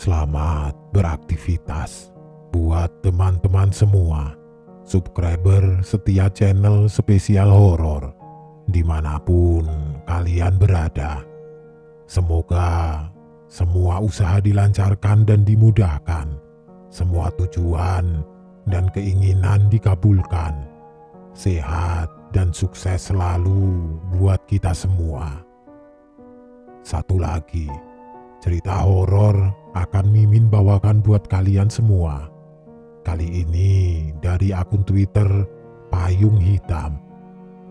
Selamat beraktivitas buat teman-teman semua, subscriber setia channel spesial horor dimanapun kalian berada. Semoga semua usaha dilancarkan dan dimudahkan, semua tujuan dan keinginan dikabulkan, sehat dan sukses selalu buat kita semua. Satu lagi, cerita horor akan Mimin bawakan buat kalian semua. Kali ini dari akun Twitter Payung Hitam,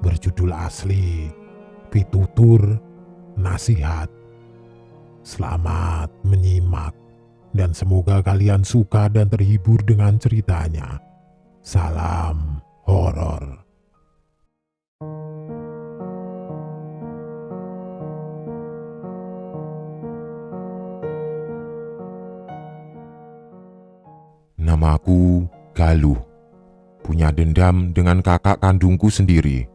berjudul asli Pitutur Nasihat. Selamat menyimak dan semoga kalian suka dan terhibur dengan ceritanya. Salam horor. Namaku Galuh. Punya dendam dengan kakak kandungku sendiri.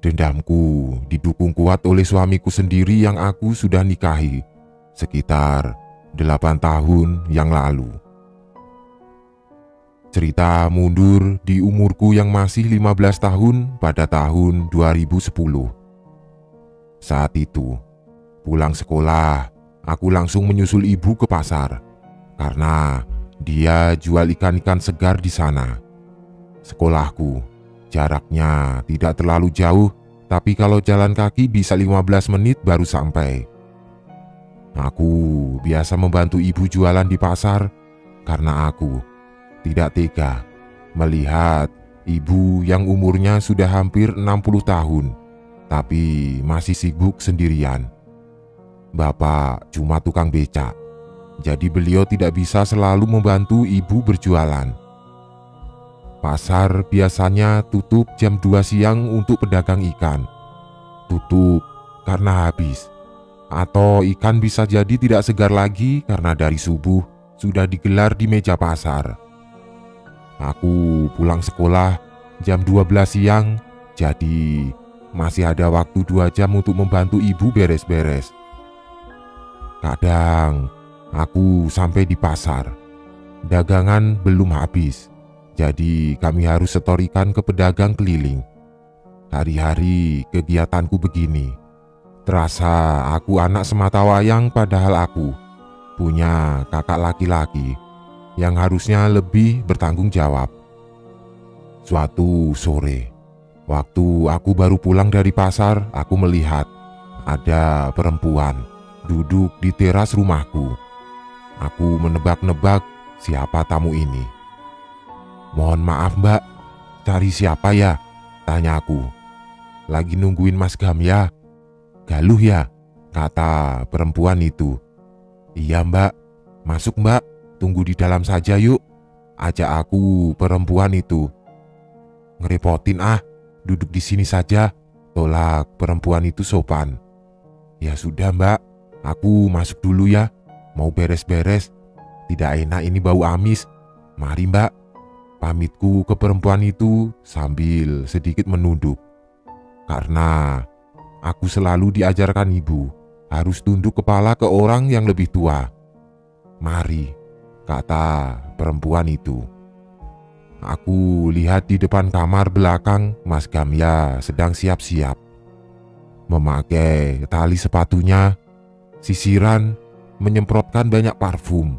Dendamku didukung kuat oleh suamiku sendiri yang aku sudah nikahi sekitar 8 tahun yang lalu. Cerita mundur di umurku yang masih 15 tahun pada tahun 2010. Saat itu, pulang sekolah, aku langsung menyusul ibu ke pasar karena dia jual ikan-ikan segar di sana. Sekolahku jaraknya tidak terlalu jauh, tapi kalau jalan kaki bisa 15 menit baru sampai. Aku biasa membantu ibu jualan di pasar karena aku tidak tega melihat ibu yang umurnya sudah hampir 60 tahun, tapi masih sibuk sendirian. Bapak cuma tukang becak. Jadi beliau tidak bisa selalu membantu ibu berjualan. Pasar biasanya tutup jam 2 siang untuk pedagang ikan. Tutup karena habis. Atau ikan bisa jadi tidak segar lagi karena dari subuh sudah digelar di meja pasar. Aku pulang sekolah jam 12 siang, jadi masih ada waktu 2 jam untuk membantu ibu beres-beres. Kadang aku sampai di pasar, dagangan belum habis, jadi kami harus setorikan ke pedagang keliling. Hari-hari kegiatanku begini. Terasa aku anak sematawayang padahal aku punya kakak laki-laki yang harusnya lebih bertanggung jawab. Suatu sore, waktu aku baru pulang dari pasar, aku melihat ada perempuan duduk di teras rumahku. Aku menebak-nebak siapa tamu ini. "Mohon maaf mbak, cari siapa ya?" tanyaku. "Lagi nungguin Mas Gamya." "Galuh ya?" kata perempuan itu. "Iya mbak, masuk mbak, tunggu di dalam saja yuk," ajak aku perempuan itu. "Ngerepotin ah, duduk di sini saja," tolak perempuan itu sopan. "Ya sudah mbak, aku masuk dulu ya. Mau beres-beres, tidak enak ini bau amis. Mari mbak," pamitku ke perempuan itu sambil sedikit menunduk. Karena aku selalu diajarkan ibu harus tunduk kepala ke orang yang lebih tua. "Mari," kata perempuan itu. Aku lihat di depan kamar belakang Mas Gamya sedang siap-siap. Memakai tali sepatunya, sisiran, menyemprotkan banyak parfum.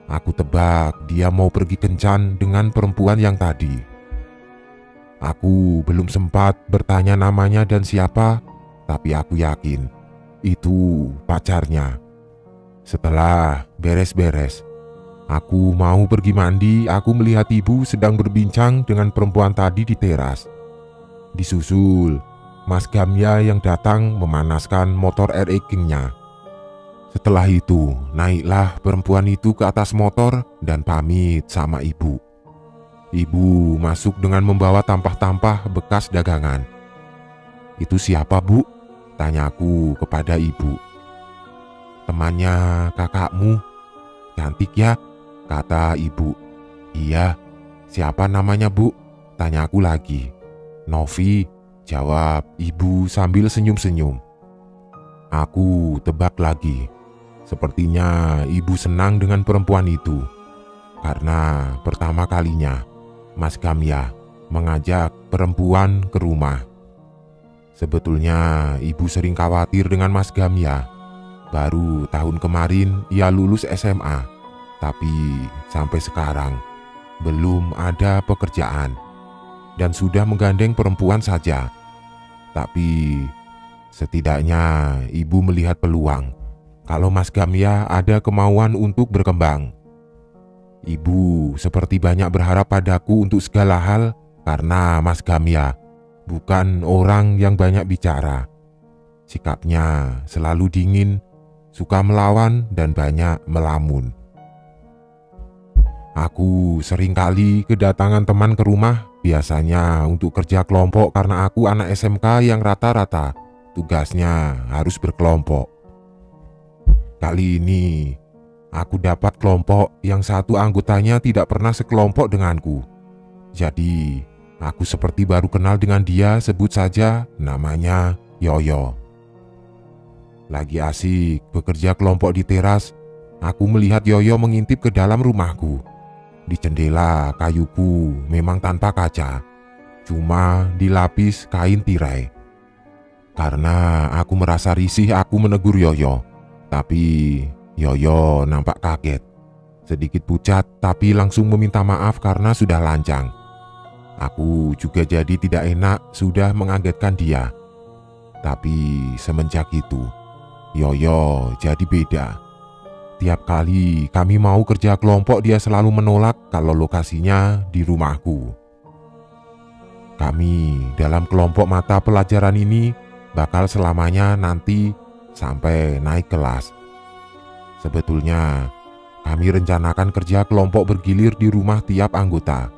Aku tebak dia mau pergi kencan dengan perempuan yang tadi. Aku belum sempat bertanya namanya dan siapa, tapi aku yakin itu pacarnya. Setelah beres-beres, aku mau pergi mandi, aku melihat ibu sedang berbincang dengan perempuan tadi di teras. Disusul Mas Gamya yang datang memanaskan motor RX King-nya. Setelah itu, naiklah perempuan itu ke atas motor dan pamit sama ibu. Ibu masuk dengan membawa tampah-tampah bekas dagangan. "Itu siapa bu?" tanyaku kepada ibu. "Temannya kakakmu. Cantik ya?" kata ibu. "Iya, siapa namanya bu?" tanyaku lagi. "Novi," jawab ibu sambil senyum-senyum. Aku tebak lagi. Sepertinya ibu senang dengan perempuan itu, karena pertama kalinya Mas Gamya mengajak perempuan ke rumah. Sebetulnya ibu sering khawatir dengan Mas Gamya. Baru tahun kemarin ia lulus SMA, tapi sampai sekarang belum ada pekerjaan dan sudah menggandeng perempuan saja. Tapi setidaknya ibu melihat peluang kalau Mas Gamya ada kemauan untuk berkembang. Ibu seperti banyak berharap padaku untuk segala hal karena Mas Gamya bukan orang yang banyak bicara. Sikapnya selalu dingin, suka melawan dan banyak melamun. Aku seringkali kedatangan teman ke rumah, biasanya untuk kerja kelompok karena aku anak SMK yang rata-rata tugasnya harus berkelompok. Kali ini aku dapat kelompok yang satu anggotanya tidak pernah sekelompok denganku. Jadi aku seperti baru kenal dengan dia, sebut saja namanya Yoyo. Lagi asik bekerja kelompok di teras, aku melihat Yoyo mengintip ke dalam rumahku. Di jendela kayuku memang tanpa kaca, cuma dilapis kain tirai. Karena aku merasa risih, aku menegur Yoyo. Tapi Yoyo nampak kaget, sedikit pucat tapi langsung meminta maaf karena sudah lancang. Aku juga jadi tidak enak sudah mengagetkan dia. Tapi semenjak itu Yoyo jadi beda. Tiap kali kami mau kerja kelompok dia selalu menolak kalau lokasinya di rumahku. Kami dalam kelompok mata pelajaran ini bakal selamanya nanti sampai naik kelas. Sebetulnya kami rencanakan kerja kelompok bergilir di rumah tiap anggota.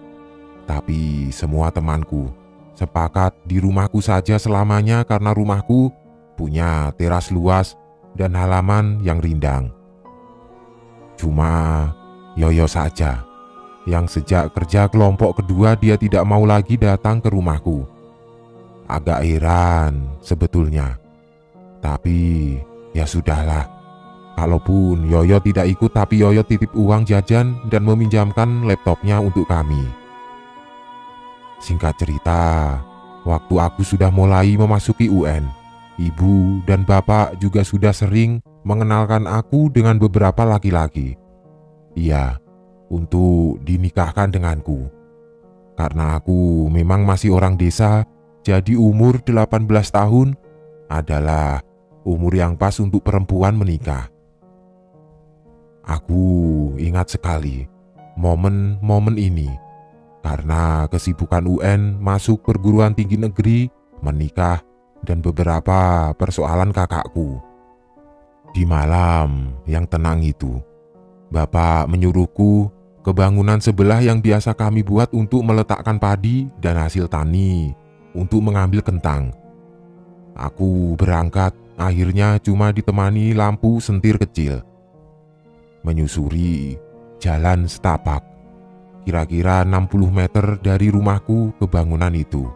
Tapi semua temanku sepakat di rumahku saja selamanya karena rumahku punya teras luas dan halaman yang rindang. Cuma Yoyo saja yang sejak kerja kelompok kedua dia tidak mau lagi datang ke rumahku. Agak heran sebetulnya. Tapi ya sudahlah. Kalaupun Yoyo tidak ikut, tapi Yoyo titip uang jajan dan meminjamkan laptopnya untuk kami. Singkat cerita, waktu aku sudah mulai memasuki UN, ibu dan bapak juga sudah sering mengenalkan aku dengan beberapa laki-laki. Iya, untuk dinikahkan denganku. Karena aku memang masih orang desa, jadi umur 18 tahun adalah umur yang pas untuk perempuan menikah. Aku ingat sekali momen-momen ini karena kesibukan UN, masuk perguruan tinggi negeri, menikah, dan beberapa persoalan kakakku. Di malam yang tenang itu, bapak menyuruhku ke bangunan sebelah yang biasa kami buat untuk meletakkan padi dan hasil tani untuk mengambil kentang. Aku berangkat, akhirnya cuma ditemani lampu sentir kecil. Menyusuri jalan setapak, kira-kira 60 meter dari rumahku ke bangunan itu.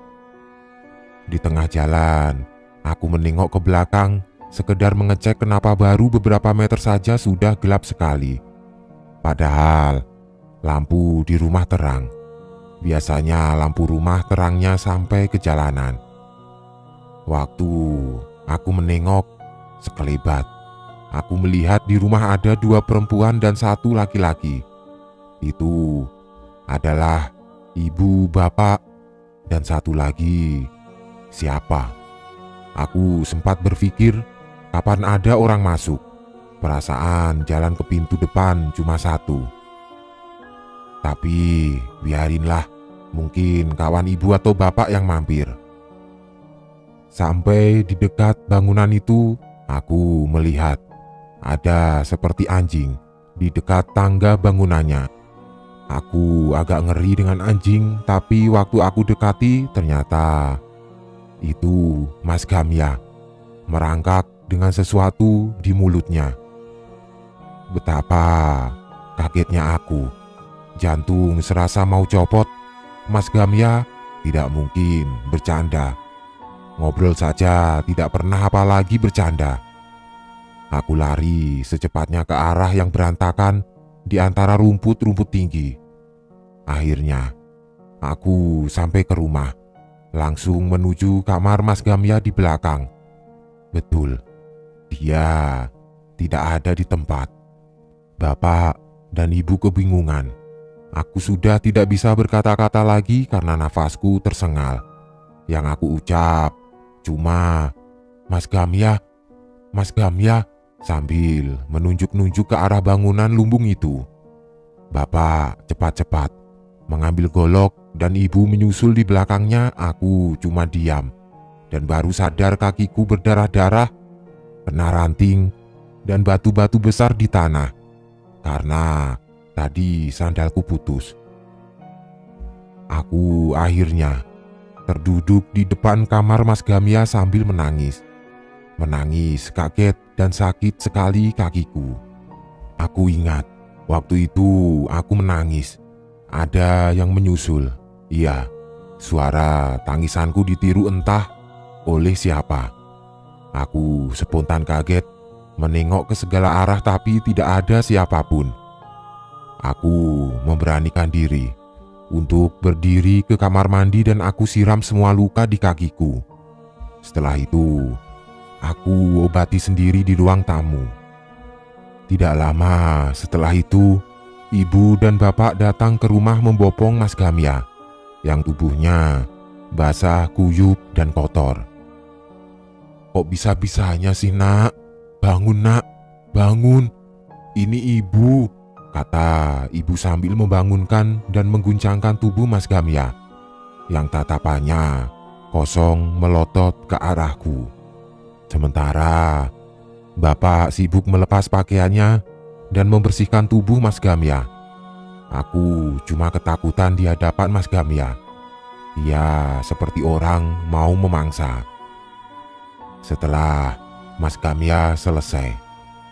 Di tengah jalan, aku menengok ke belakang, sekedar mengecek kenapa baru beberapa meter saja sudah gelap sekali. Padahal lampu di rumah terang. Biasanya lampu rumah terangnya sampai ke jalanan. Waktu aku menengok sekelebat, aku melihat di rumah ada 2 perempuan dan 1 laki-laki. Itu adalah ibu, bapak, dan 1 lagi siapa? Aku sempat berpikir kapan ada orang masuk. Perasaan jalan ke pintu depan cuma 1. Tapi biarinlah, mungkin kawan ibu atau bapak yang mampir. Sampai di dekat bangunan itu, aku melihat ada seperti anjing di dekat tangga bangunannya. Aku agak ngeri dengan anjing, tapi waktu aku dekati ternyata itu Mas Gamya merangkak dengan sesuatu di mulutnya. Betapa kagetnya aku. Jantung serasa mau copot. Mas Gamya tidak mungkin bercanda. Ngobrol saja tidak pernah, apalagi bercanda. Aku lari secepatnya ke arah yang berantakan di antara rumput-rumput tinggi. Akhirnya, aku sampai ke rumah, langsung menuju kamar Mas Gamya di belakang. Betul, dia tidak ada di tempat. Bapak dan ibu kebingungan. Aku sudah tidak bisa berkata-kata lagi karena nafasku tersengal. Yang aku ucap cuma, "Mas Gamya, Mas Gamya," sambil menunjuk-nunjuk ke arah bangunan lumbung itu. Bapak cepat-cepat mengambil golok dan ibu menyusul di belakangnya. Aku cuma diam dan baru sadar kakiku berdarah-darah, kena ranting dan batu-batu besar di tanah karena tadi sandalku putus. Aku akhirnya terduduk di depan kamar Mas Gamya sambil menangis. Menangis kaget dan sakit sekali kakiku. Aku ingat waktu itu aku menangis. Ada yang menyusul. Iya, suara tangisanku ditiru entah oleh siapa. Aku spontan kaget menengok ke segala arah tapi tidak ada siapapun. Aku memberanikan diri untuk berdiri ke kamar mandi dan aku siram semua luka di kakiku. Setelah itu, aku obati sendiri di ruang tamu. Tidak lama setelah itu, ibu dan bapak datang ke rumah membopong Mas Gamya yang tubuhnya basah, kuyup, dan kotor. "Kok bisa-bisanya sih, Nak? Bangun, Nak, bangun. Ini ibu," kata ibu sambil membangunkan dan mengguncangkan tubuh Mas Gamya yang tatapannya kosong melotot ke arahku. Sementara bapak sibuk melepas pakaiannya dan membersihkan tubuh Mas Gamya. Aku cuma ketakutan di hadapan Mas Gamya. Ia seperti orang mau memangsa. Setelah Mas Gamya selesai,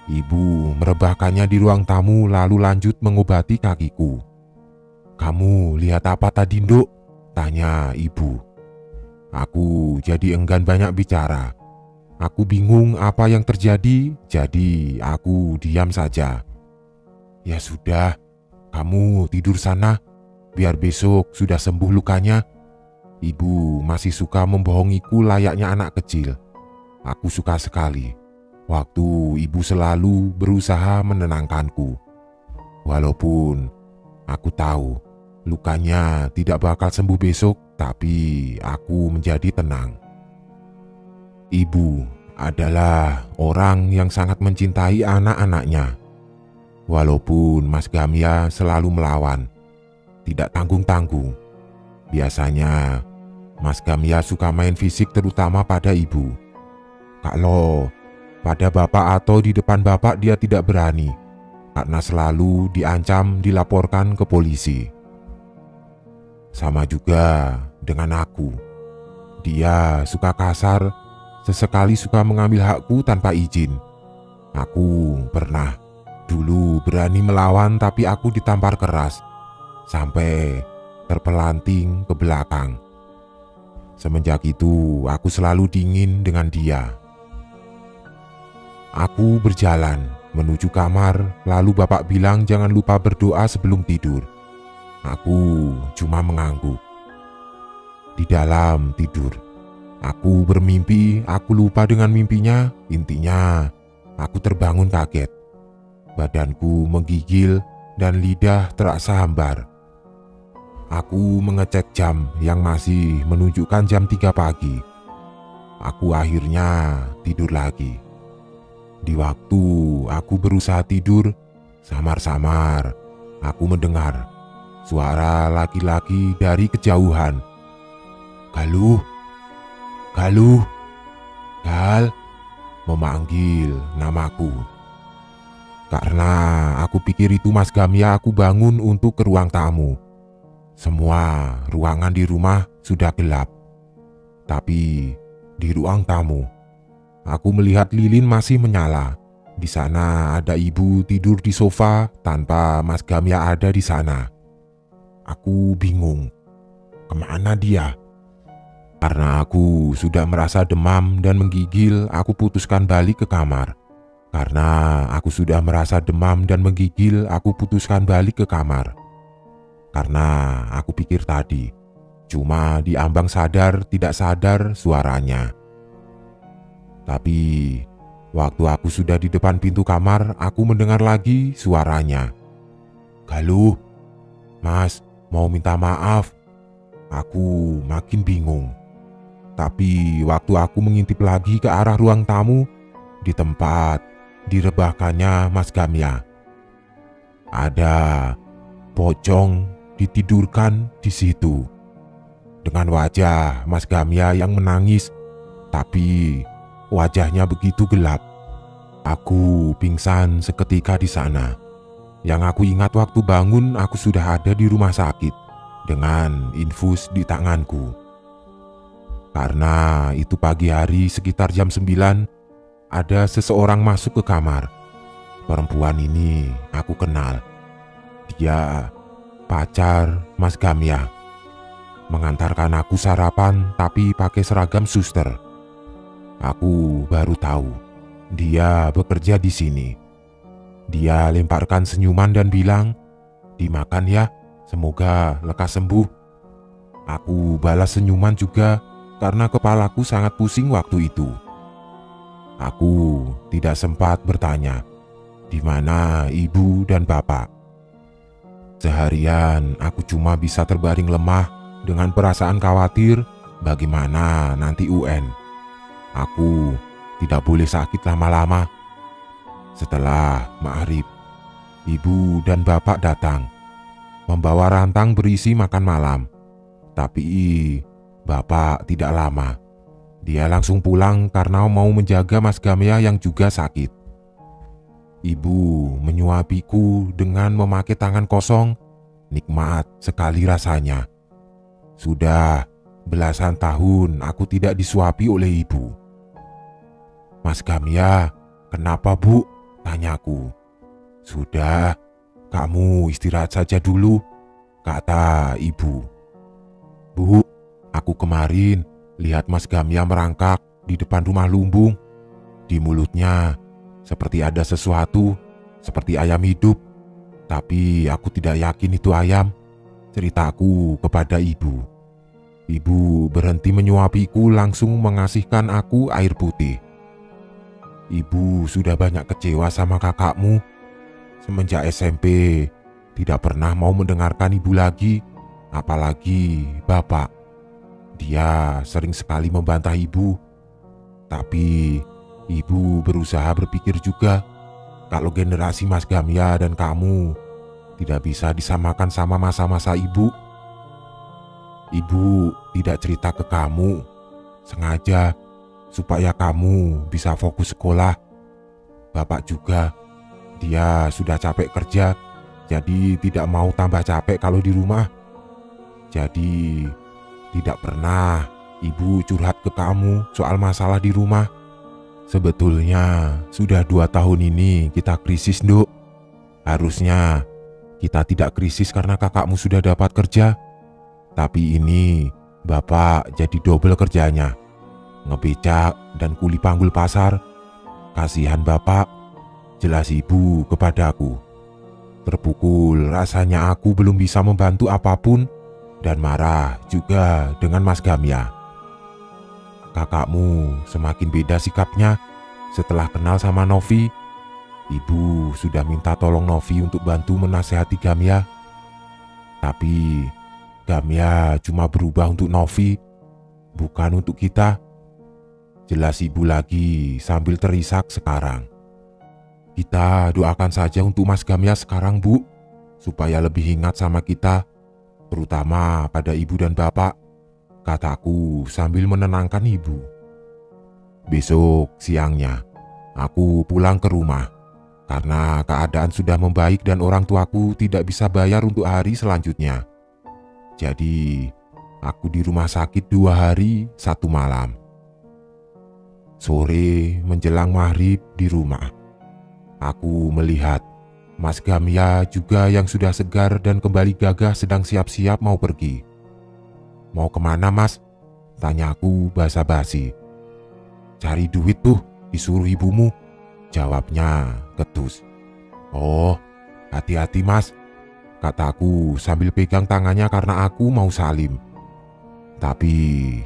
ibu merebahkannya di ruang tamu lalu lanjut mengobati kakiku. "Kamu lihat apa tadi, Nduk?" tanya ibu. Aku jadi enggan banyak bicara. Aku bingung apa yang terjadi, jadi aku diam saja. "Ya sudah, kamu tidur sana, biar besok sudah sembuh lukanya." Ibu masih suka membohongiku layaknya anak kecil. Aku suka sekali waktu ibu selalu berusaha menenangkanku. Walaupun aku tahu lukanya tidak bakal sembuh besok, tapi aku menjadi tenang. Ibu adalah orang yang sangat mencintai anak-anaknya. Walaupun Mas Gamya selalu melawan, tidak tanggung-tanggung. Biasanya Mas Gamya suka main fisik terutama pada ibu. Kalau pada bapak atau di depan bapak dia tidak berani, karena selalu diancam dilaporkan ke polisi. Sama juga dengan aku. Dia suka kasar, sesekali suka mengambil hakku tanpa izin. Aku pernah dulu berani melawan tapi aku ditampar keras, sampai terpelanting ke belakang. Semenjak itu aku selalu dingin dengan dia. Aku berjalan menuju kamar, lalu bapak bilang jangan lupa berdoa sebelum tidur. Aku cuma mengangguk. Di dalam tidur, aku bermimpi, aku lupa dengan mimpinya. Intinya, aku terbangun kaget. Badanku menggigil dan lidah terasa hambar. Aku mengecek jam yang masih menunjukkan jam 3 pagi. Aku akhirnya tidur lagi. Di waktu aku berusaha tidur, samar-samar aku mendengar suara laki-laki dari kejauhan. "Galuh, Galuh, Gal," memanggil namaku. Karena aku pikir itu Mas Gamya, aku bangun untuk ke ruang tamu. Semua ruangan di rumah sudah gelap. Tapi di ruang tamu, aku melihat lilin masih menyala. Di sana ada ibu tidur di sofa tanpa Mas Gamya ada di sana. Aku bingung, kemana dia? Karena aku sudah merasa demam dan menggigil, aku putuskan balik ke kamar. Karena aku sudah merasa demam dan menggigil, aku putuskan balik ke kamar. Karena aku pikir tadi, cuma diambang sadar tidak sadar suaranya. Tapi waktu aku sudah di depan pintu kamar, aku mendengar lagi suaranya. "Galuh, Mas, mau minta maaf." Aku makin bingung. Tapi waktu aku mengintip lagi ke arah ruang tamu, di tempat direbahkannya Mas Gamya, ada pocong ditidurkan di situ. Dengan wajah Mas Gamya yang menangis, tapi wajahnya begitu gelap. Aku pingsan seketika di sana. Yang aku ingat waktu bangun, aku sudah ada di rumah sakit dengan infus di tanganku. Karena itu pagi hari sekitar jam 9, ada seseorang masuk ke kamar. Perempuan ini aku kenal. Dia pacar Mas Gamya. Mengantarkan aku sarapan tapi pakai seragam suster. Aku baru tahu dia bekerja di sini. Dia lemparkan senyuman dan bilang, "Dimakan ya, semoga lekas sembuh." Aku balas senyuman juga karena kepalaku sangat pusing waktu itu. Aku tidak sempat bertanya, di mana ibu dan bapak. Seharian aku cuma bisa terbaring lemah dengan perasaan khawatir bagaimana nanti UN. Aku tidak boleh sakit lama-lama. Setelah maghrib, ibu dan bapak datang, membawa rantang berisi makan malam. Tapi bapak tidak lama. Dia langsung pulang karena mau menjaga Mas Gamya yang juga sakit. Ibu menyuapiku dengan memakai tangan kosong. Nikmat sekali rasanya. Sudah belasan tahun aku tidak disuapi oleh ibu. "Mas Gamya, kenapa Bu?" tanyaku. "Sudah, kamu istirahat saja dulu," kata ibu. "Bu, aku kemarin lihat Mas Gamya merangkak di depan rumah lumbung. Di mulutnya seperti ada sesuatu, seperti ayam hidup. Tapi aku tidak yakin itu ayam," ceritaku kepada ibu. Ibu berhenti menyuapiku, langsung mengasihkan aku air putih. "Ibu sudah banyak kecewa sama kakakmu. Semenjak SMP tidak pernah mau mendengarkan ibu lagi, apalagi bapak. Dia sering sekali membantah ibu. Tapi ibu berusaha berpikir juga kalau generasi Mas Gamya dan kamu tidak bisa disamakan sama masa-masa ibu. Ibu tidak cerita ke kamu sengaja supaya kamu bisa fokus sekolah. Bapak juga, dia sudah capek kerja, jadi tidak mau tambah capek kalau di rumah. Jadi tidak pernah ibu curhat ke kamu soal masalah di rumah. Sebetulnya sudah 2 tahun ini kita krisis, Nduk. Harusnya kita tidak krisis karena kakakmu sudah dapat kerja. Tapi ini bapak jadi double kerjanya, ngebecak dan kuli panggul pasar. Kasihan bapak," jelas ibu kepadaku. Terpukul rasanya aku belum bisa membantu apapun dan marah juga dengan Mas Gamya. "Kakakmu semakin beda sikapnya setelah kenal sama Novi. Ibu sudah minta tolong Novi untuk bantu menasehati Gamya. Tapi Gamya cuma berubah untuk Novi, bukan untuk kita," jelas ibu lagi sambil terisak sekarang. "Kita doakan saja untuk Mas Gamya sekarang, Bu, supaya lebih ingat sama kita, terutama pada ibu dan bapak," kataku sambil menenangkan ibu. Besok siangnya, aku pulang ke rumah karena keadaan sudah membaik dan orang tuaku tidak bisa bayar untuk hari selanjutnya. Jadi, aku di rumah sakit 2 hari 1 malam. Sore menjelang maghrib di rumah, aku melihat Mas Gamya juga yang sudah segar dan kembali gagah sedang siap-siap mau pergi. "Mau kemana, Mas?" tanyaku basa-basi. "Cari duit tuh, disuruh ibumu," Jawabnya ketus. "Oh, hati-hati mas," kataku sambil pegang tangannya karena aku mau salim. Tapi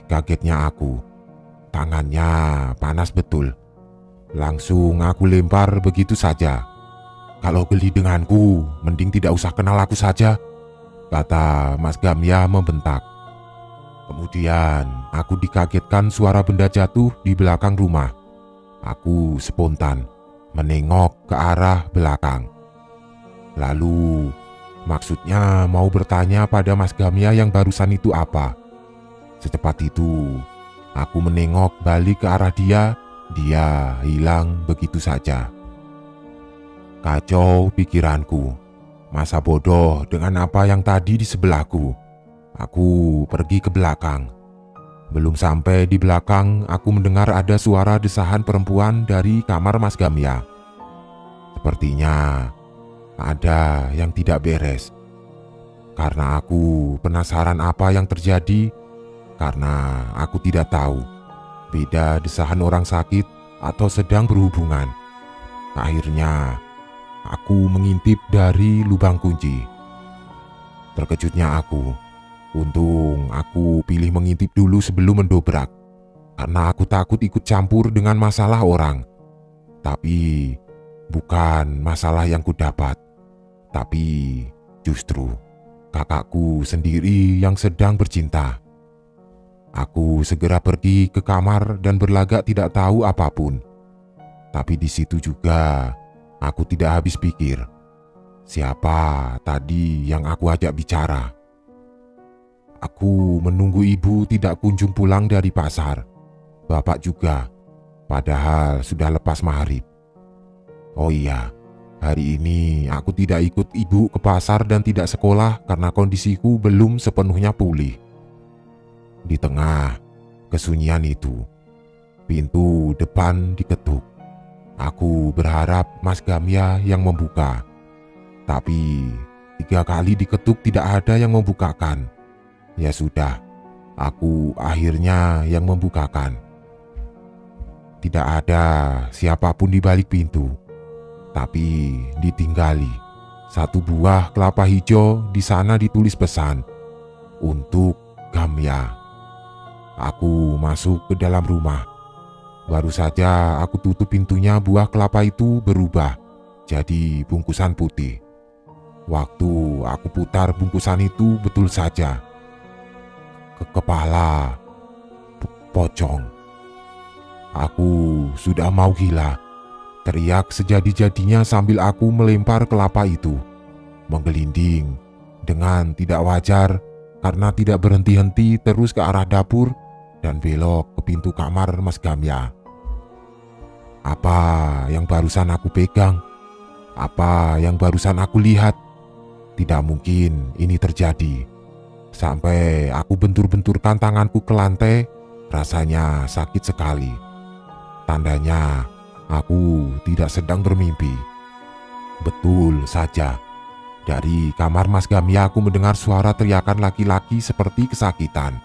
kagetnya aku, tangannya panas betul. Langsung aku lempar begitu saja. "Kalau geli denganku, mending tidak usah kenal aku saja," kata Mas Gamya membentak. Kemudian aku dikagetkan suara benda jatuh di belakang rumah. Aku spontan menengok ke arah belakang. Lalu maksudnya mau bertanya pada Mas Gamya yang barusan itu apa. Secepat itu aku menengok balik ke arah dia. Dia hilang begitu saja. Kacau pikiranku. Masa bodoh dengan apa yang tadi di sebelahku. Aku pergi ke belakang. Belum sampai di belakang, aku mendengar ada suara desahan perempuan dari kamar Mas Gamya. Sepertinya ada yang tidak beres. Karena aku penasaran apa yang terjadi, karena aku tidak tahu beda desahan orang sakit atau sedang berhubungan. Akhirnya aku mengintip dari lubang kunci. Terkejutnya aku. Untung aku pilih mengintip dulu sebelum mendobrak, karena aku takut ikut campur dengan masalah orang. Tapi bukan masalah yang kudapat, tapi justru kakakku sendiri yang sedang bercinta. Aku segera pergi ke kamar dan berlagak tidak tahu apapun. Tapi di situ juga aku tidak habis pikir, siapa tadi yang aku ajak bicara. Aku menunggu ibu tidak kunjung pulang dari pasar. Bapak juga, padahal sudah lepas maghrib. Oh iya, hari ini aku tidak ikut ibu ke pasar dan tidak sekolah karena kondisiku belum sepenuhnya pulih. Di tengah kesunyian itu, pintu depan diketuk. Aku berharap Mas Gamya yang membuka. Tapi 3 kali diketuk tidak ada yang membukakan. Ya sudah, aku akhirnya yang membukakan. Tidak ada siapapun di balik pintu, tapi ditinggali 1 buah kelapa hijau. Di sana ditulis pesan, "Untuk Gamya." Aku masuk ke dalam rumah. Baru saja aku tutup pintunya, buah kelapa itu berubah jadi bungkusan putih. Waktu aku putar bungkusan itu, betul saja kepala pocong. Aku sudah mau gila. Teriak sejadi-jadinya sambil aku melempar kelapa itu, menggelinding dengan tidak wajar karena tidak berhenti-henti terus ke arah dapur dan belok ke pintu kamar Mas Gamya. Apa yang barusan aku pegang? Apa yang barusan aku lihat? Tidak mungkin ini terjadi. Sampai aku bentur-benturkan tanganku ke lantai, rasanya sakit sekali. Tandanya aku tidak sedang bermimpi. Betul saja, dari kamar Mas Gamya aku mendengar suara teriakan laki-laki seperti kesakitan.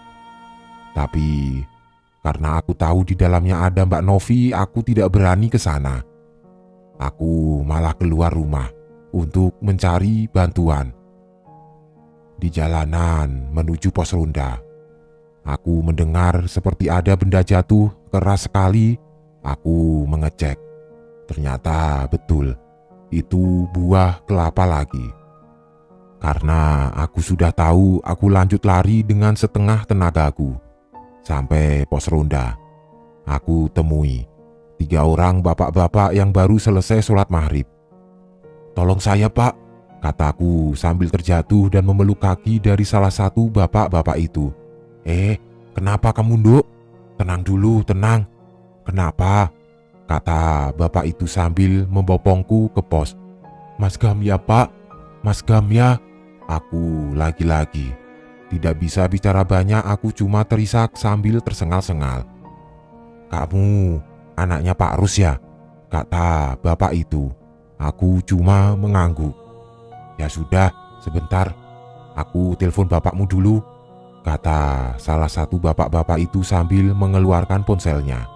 Tapi karena aku tahu di dalamnya ada Mbak Novi, aku tidak berani ke sana. Aku malah keluar rumah untuk mencari bantuan. Di jalanan menuju pos ronda, aku mendengar seperti ada benda jatuh keras sekali. Aku mengecek. Ternyata betul, itu buah kelapa lagi. Karena aku sudah tahu, aku lanjut lari dengan setengah tenagaku. Sampai pos ronda, aku temui 3 orang bapak-bapak yang baru selesai sholat maghrib. "Tolong saya pak," kataku sambil terjatuh dan memeluk kaki dari salah satu bapak-bapak itu. Kenapa kamu nduk? Tenang dulu, tenang." "Kenapa?" kata bapak itu sambil membopongku ke pos. "Mas Gamya pak, Mas Gamya." Aku lagi-lagi tidak bisa bicara banyak, aku cuma terisak sambil tersengal-sengal. "Kamu anaknya Pak Rus ya?" kata bapak itu. Aku cuma mengangguk. "Ya sudah, sebentar, aku telepon bapakmu dulu," kata salah satu bapak-bapak itu sambil mengeluarkan ponselnya.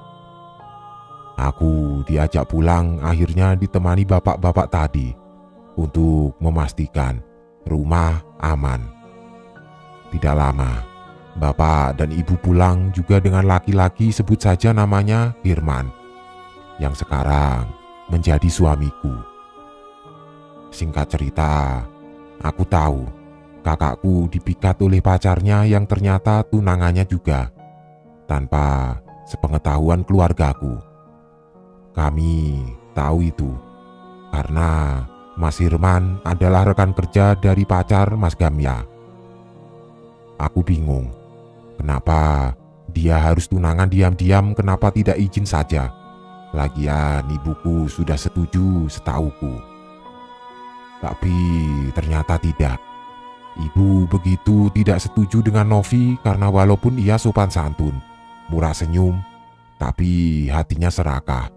Aku diajak pulang akhirnya ditemani bapak-bapak tadi untuk memastikan rumah aman. Tidak lama, bapak dan ibu pulang juga dengan laki-laki, sebut saja namanya Firman, yang sekarang menjadi suamiku. Singkat cerita, aku tahu kakakku dipikat oleh pacarnya yang ternyata tunangannya juga, tanpa sepengetahuan keluargaku. Kami tahu itu karena Mas Firman adalah rekan kerja dari pacar Mas Gamya. Aku bingung, kenapa dia harus tunangan diam-diam, kenapa tidak izin saja? Lagian ibuku sudah setuju setauku. Tapi ternyata tidak. Ibu begitu tidak setuju dengan Novi karena walaupun ia sopan santun, murah senyum, tapi hatinya serakah.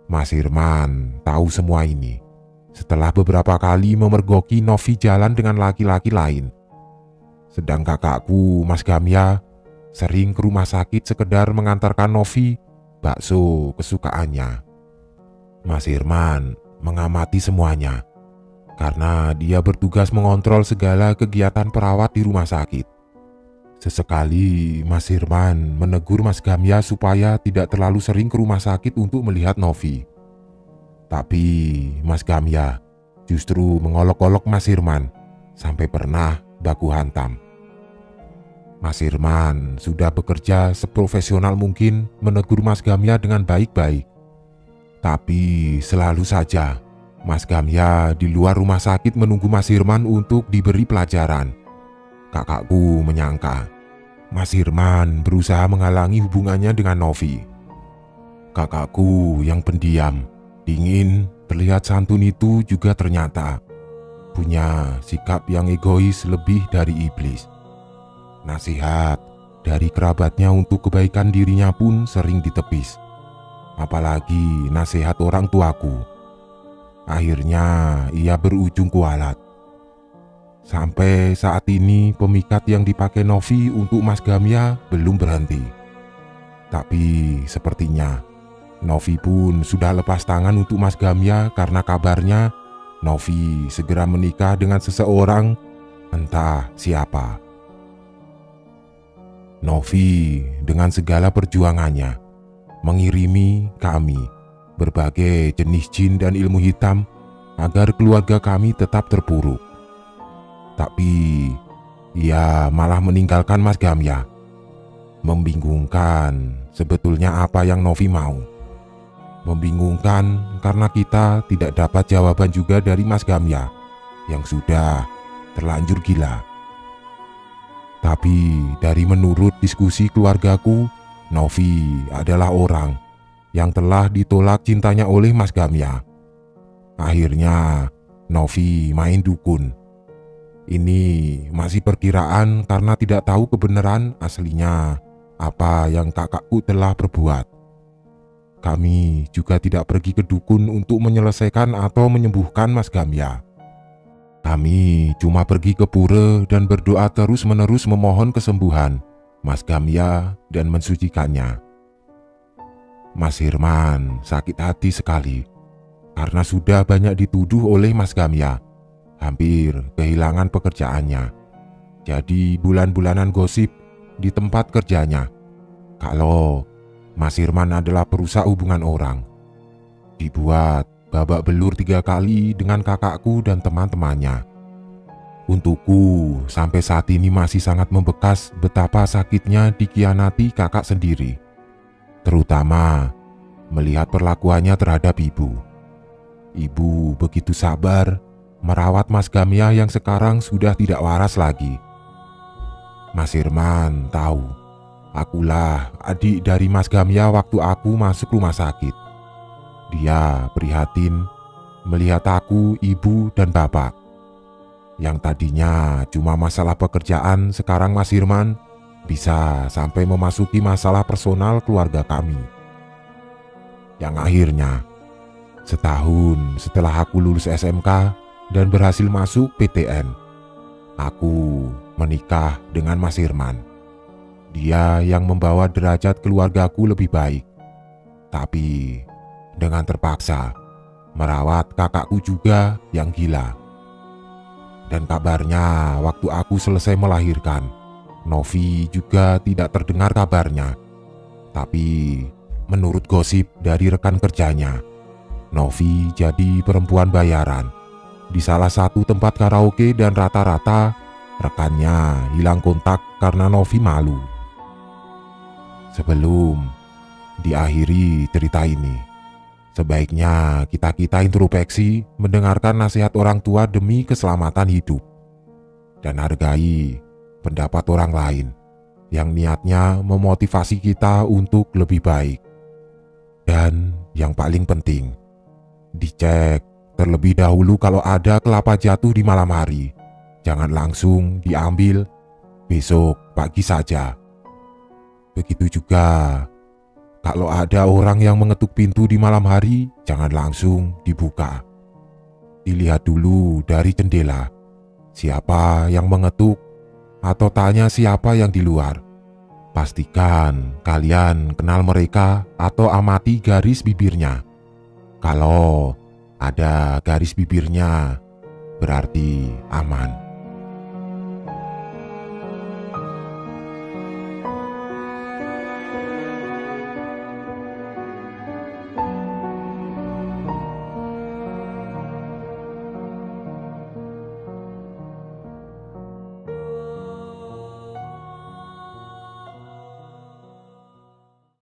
Mas Firman tahu semua ini setelah beberapa kali memergoki Novi jalan dengan laki-laki lain. Sedang kakakku Mas Gamya sering ke rumah sakit sekedar mengantarkan Novi bakso kesukaannya. Mas Firman mengamati semuanya karena dia bertugas mengontrol segala kegiatan perawat di rumah sakit. Sesekali Mas Firman menegur Mas Gamya supaya tidak terlalu sering ke rumah sakit untuk melihat Novi. Tapi Mas Gamya justru mengolok-olok Mas Firman sampai pernah baku hantam. Mas Firman sudah bekerja seprofesional mungkin menegur Mas Gamya dengan baik-baik. Tapi selalu saja Mas Gamya di luar rumah sakit menunggu Mas Firman untuk diberi pelajaran. Kakakku menyangka Mas Firman berusaha menghalangi hubungannya dengan Novi. Kakakku yang pendiam, dingin, terlihat santun itu juga ternyata punya sikap yang egois lebih dari iblis. Nasihat dari kerabatnya untuk kebaikan dirinya pun sering ditepis. Apalagi nasihat orang tuaku. Akhirnya ia berujung kualat. Sampai saat ini pemikat yang dipakai Novi untuk Mas Gamya belum berhenti. Tapi sepertinya Novi pun sudah lepas tangan untuk Mas Gamya karena kabarnya Novi segera menikah dengan seseorang, entah siapa. Novi dengan segala perjuangannya mengirimi kami berbagai jenis jin dan ilmu hitam agar keluarga kami tetap terpuruk. Tapi ia malah meninggalkan Mas Gamya. Membingungkan sebetulnya apa yang Novi mau. Membingungkan karena kita tidak dapat jawaban juga dari Mas Gamya yang sudah terlanjur gila. Tapi dari menurut diskusi keluargaku, Novi adalah orang yang telah ditolak cintanya oleh Mas Gamya. Akhirnya Novi main dukun. Ini masih perkiraan karena tidak tahu kebenaran aslinya apa yang kakakku telah berbuat. Kami juga tidak pergi ke dukun untuk menyelesaikan atau menyembuhkan Mas Gamya. Kami cuma pergi ke pura dan berdoa terus-menerus memohon kesembuhan Mas Gamya dan mensucikannya. Mas Firman sakit hati sekali karena sudah banyak dituduh oleh Mas Gamya. Hampir kehilangan pekerjaannya. Jadi bulan-bulanan gosip di tempat kerjanya kalau Mas Firman adalah perusak hubungan orang. Dibuat babak belur 3 kali dengan kakakku dan teman-temannya. Untukku sampai saat ini masih sangat membekas betapa sakitnya dikhianati kakak sendiri. Terutama melihat perlakuannya terhadap ibu. Ibu begitu sabar merawat Mas Gamya yang sekarang sudah tidak waras lagi. Mas Firman tahu, akulah adik dari Mas Gamya waktu aku masuk rumah sakit. Dia prihatin melihat aku, ibu, dan bapak. Yang tadinya cuma masalah pekerjaan, sekarang Mas Firman bisa sampai memasuki masalah personal keluarga kami. Yang akhirnya, setahun setelah aku lulus SMK dan berhasil masuk PTN, aku menikah dengan Mas Firman. Dia yang membawa derajat keluargaku lebih baik. tapi dengan terpaksa merawat kakakku juga yang gila. Dan kabarnya waktu aku selesai melahirkan, Novi juga tidak terdengar kabarnya. Tapi menurut gosip dari rekan kerjanya, Novi jadi perempuan bayaran di salah satu tempat karaoke dan rata-rata rekannya hilang kontak karena Novi malu. Sebelum diakhiri cerita ini, sebaiknya kita introspeksi mendengarkan nasihat orang tua demi keselamatan hidup dan hargai pendapat orang lain yang niatnya memotivasi kita untuk lebih baik. Dan yang paling penting, dicek terlebih dahulu kalau ada kelapa jatuh di malam hari. Jangan langsung diambil, besok pagi saja. Begitu juga kalau ada orang yang mengetuk pintu di malam hari, jangan langsung dibuka. Dilihat dulu dari jendela, siapa yang mengetuk atau tanya siapa yang di luar. Pastikan kalian kenal mereka atau amati garis bibirnya. Kalau ada garis bibirnya, berarti aman.